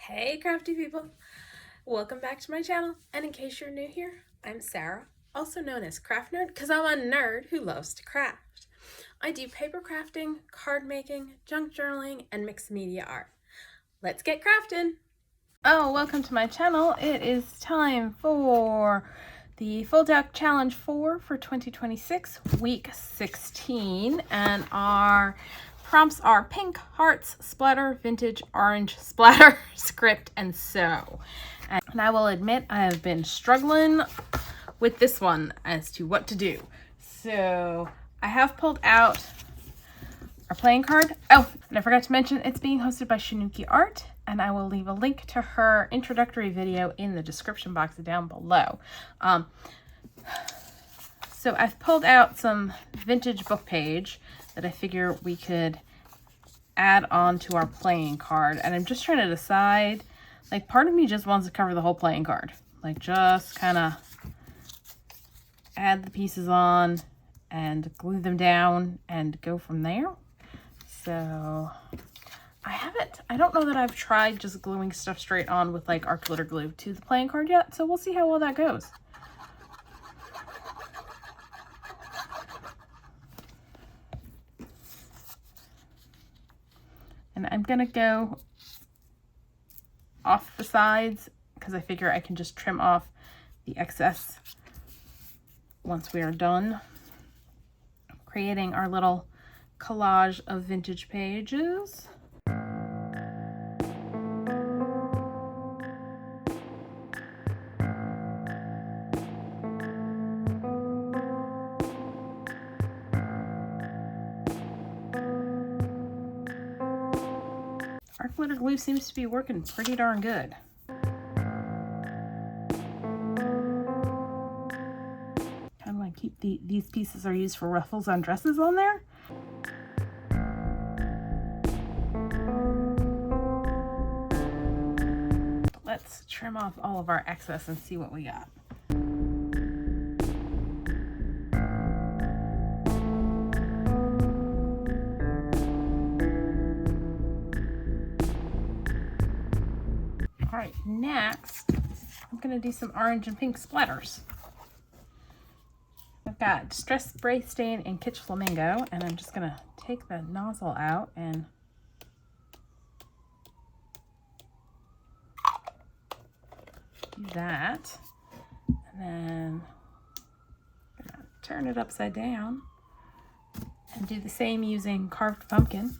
Hey crafty people, welcome back to my channel, and in case you're new here, I'm Sarah, also known as Craft Nerd because I'm a nerd who loves to craft. I do paper crafting, card making, junk journaling, and mixed media art. Let's get crafting! Oh, welcome to my channel. It is time for the Full Deck Challenge 4 for 2026, week 16, and our prompts are pink, hearts, splatter, vintage, orange, splatter, script, and sew. And I will admit I have been struggling with this one as to what to do. So I have pulled out our playing card. Oh, and I forgot to mention it's being hosted by Shinuki Art, and I will leave a link to her introductory video in the description box down below. So I've pulled out some vintage book page that I figure we could add on to our playing card. And I'm just trying to decide, like, part of me just wants to cover the whole playing card. Like, just kind of add the pieces on and glue them down and go from there. So I don't know that I've tried just gluing stuff straight on with like art glitter glue to the playing card yet. So we'll see how well that goes. And I'm gonna go off the sides because I figure I can just trim off the excess once we are done creating our little collage of vintage pages. Our glitter glue seems to be working pretty darn good. How do I keep these pieces are used for ruffles on dresses on there? Let's trim off all of our excess and see what we got. All right, next, I'm gonna do some orange and pink splatters. I've got Distress Spray Stain and Kitsch Flamingo, and I'm just gonna take the nozzle out and do that. And then I'm gonna turn it upside down and do the same using carved pumpkin.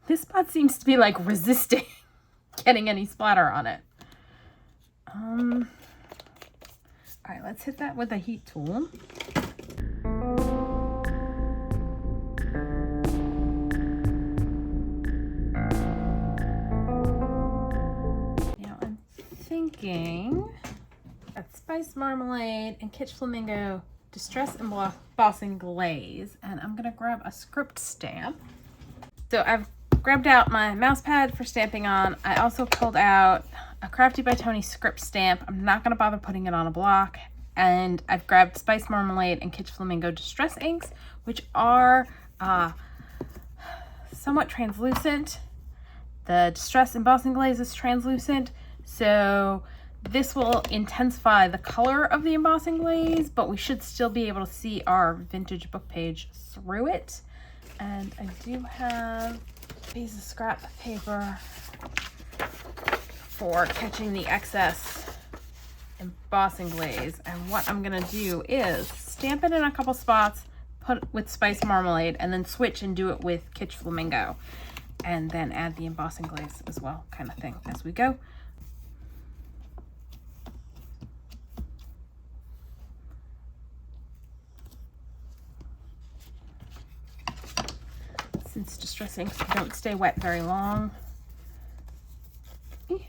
This spot seems to be like resisting getting any splatter on it. All right, let's hit that with a heat tool. Now I'm thinking that Spice Marmalade and Kitsch Flamingo Distress Embossing Glaze, and I'm gonna grab a script stamp. So I've grabbed out my mouse pad for stamping on. I also pulled out a Crafty by Tony script stamp. I'm not going to bother putting it on a block. And I've grabbed Spice Marmalade and Kitsch Flamingo Distress inks, which are somewhat translucent. The Distress Embossing Glaze is translucent, so this will intensify the color of the embossing glaze, but we should still be able to see our vintage book page through it. And I do have a piece of scrap paper for catching the excess embossing glaze. And what I'm gonna do is stamp it in a couple spots, put it with Spice Marmalade, and then switch and do it with Kitsch Flamingo. And then add the embossing glaze as well, kind of thing, as we go. Since distress inks don't stay wet very long, I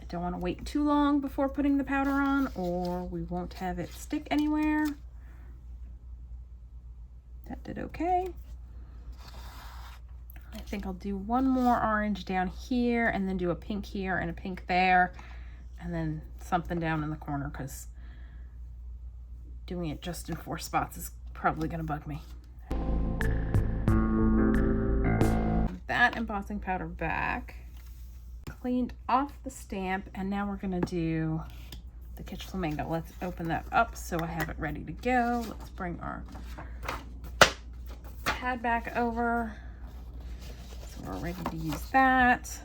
don't want to wait too long before putting the powder on, or we won't have it stick anywhere. That did okay. think I'll do one more orange down here and then do a pink here and a pink there and then something down in the corner because doing it just in 4 spots is probably going to bug me. That embossing powder back, cleaned off the stamp, and now we're going to do the Kitsch Flamingo. Let's open that up so I have it ready to go. Let's bring our pad back over so we're ready to use that.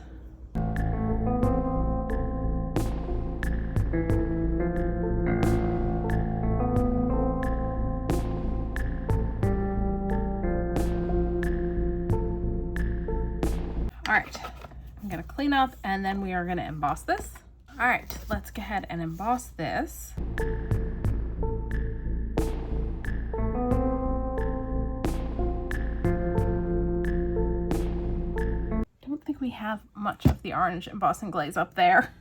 All right, I'm gonna clean up and then we are gonna emboss this. All right, let's go ahead and emboss this. Don't think we have much of the orange embossing glaze up there.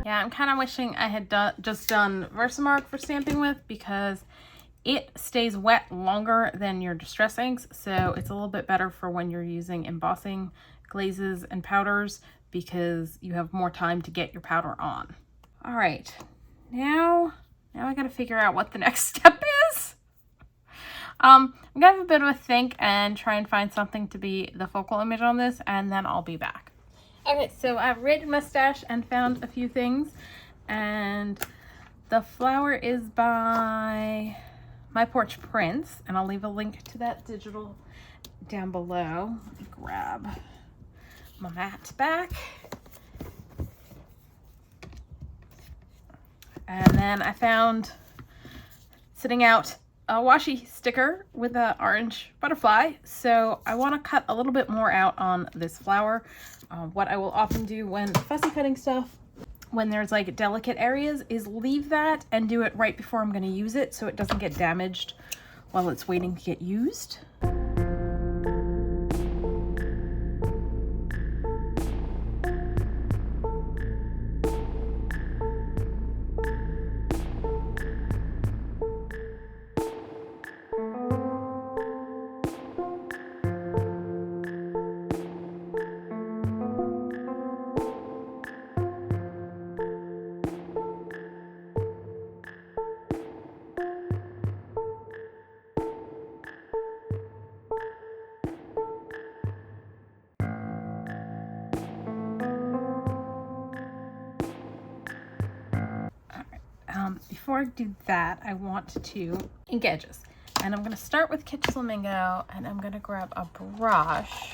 Yeah, I'm kind of wishing I had just done Versamark for stamping with because it stays wet longer than your distress inks, so it's a little bit better for when you're using embossing glazes and powders because you have more time to get your powder on. All right, now I gotta figure out what the next step is. I'm gonna have a bit of a think and try and find something to be the focal image on this, and then I'll be back. Okay, so I've raided my stash and found a few things, and the flower is by my Porch Prints, and I'll leave a link to that digital down below. Let me grab my mat back. And then I found sitting out a washi sticker with an orange butterfly. So I want to cut a little bit more out on this flower. What I will often do when fussy cutting stuff, when there's like delicate areas, is leave that and do it right before I'm going to use it so it doesn't get damaged while it's waiting to get used. Before I do that, I want to ink edges. And I'm going to start with Kitsch Flamingo, and I'm going to grab a brush.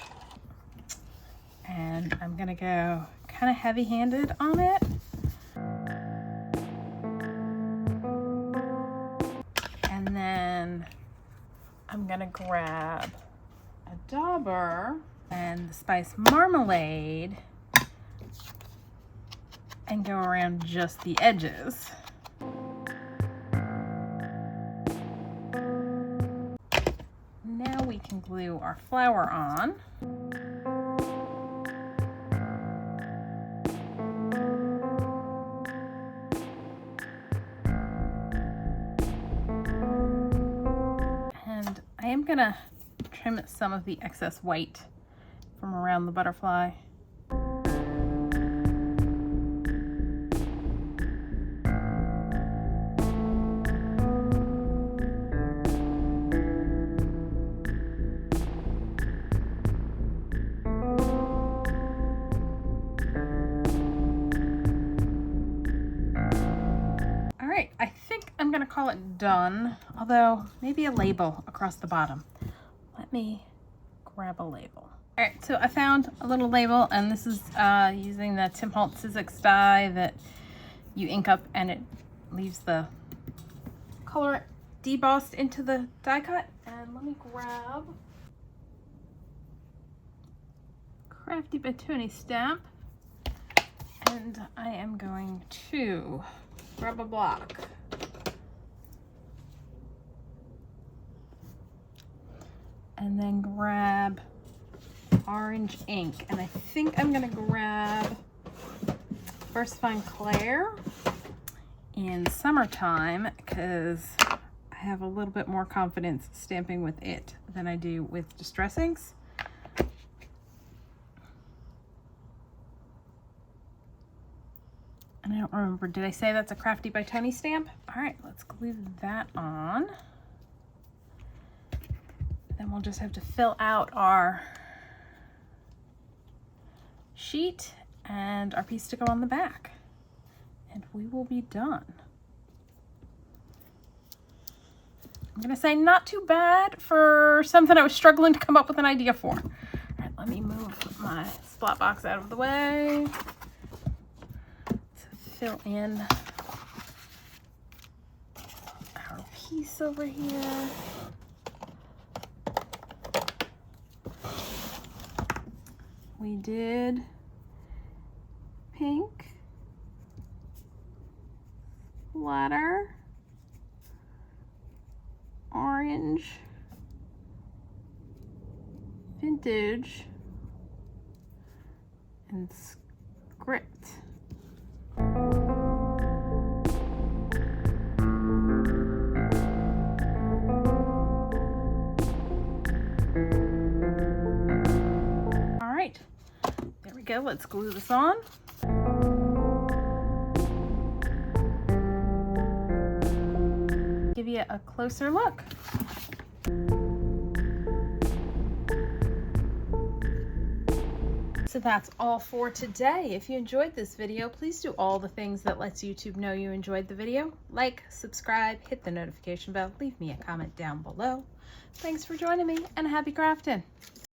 And I'm going to go kind of heavy-handed on it. And then I'm going to grab a dauber and the spice Marmalade and go around just the edges. Now we can glue our flower on. And I am gonna trim some of the excess white from around the butterfly. Call it done, although maybe a label across the bottom. Let me grab a label. All right, so I found a little label, and this is using the Tim Holtz Sizzix die that you ink up and it leaves the color debossed into the die cut. And let me grab Crafty People stamp, and I am going to grab a block. And then grab orange ink. And I think I'm gonna grab Versafine Clair in summertime because I have a little bit more confidence stamping with it than I do with distressings. And I don't remember, did I say that's a Crafty by Tony stamp? All right, let's glue that on. Then we'll just have to fill out our sheet and our piece to go on the back. And we will be done. I'm gonna say not too bad for something I was struggling to come up with an idea for. All right, let me move my splat box out of the way to fill in our piece over here. We did pink, splatter, orange, vintage, and script. All right, there we go. Let's glue this on. Give you a closer look. So that's all for today. If you enjoyed this video, please do all the things that lets YouTube know you enjoyed the video. Like, subscribe, hit the notification bell, leave me a comment down below. Thanks for joining me, and happy crafting.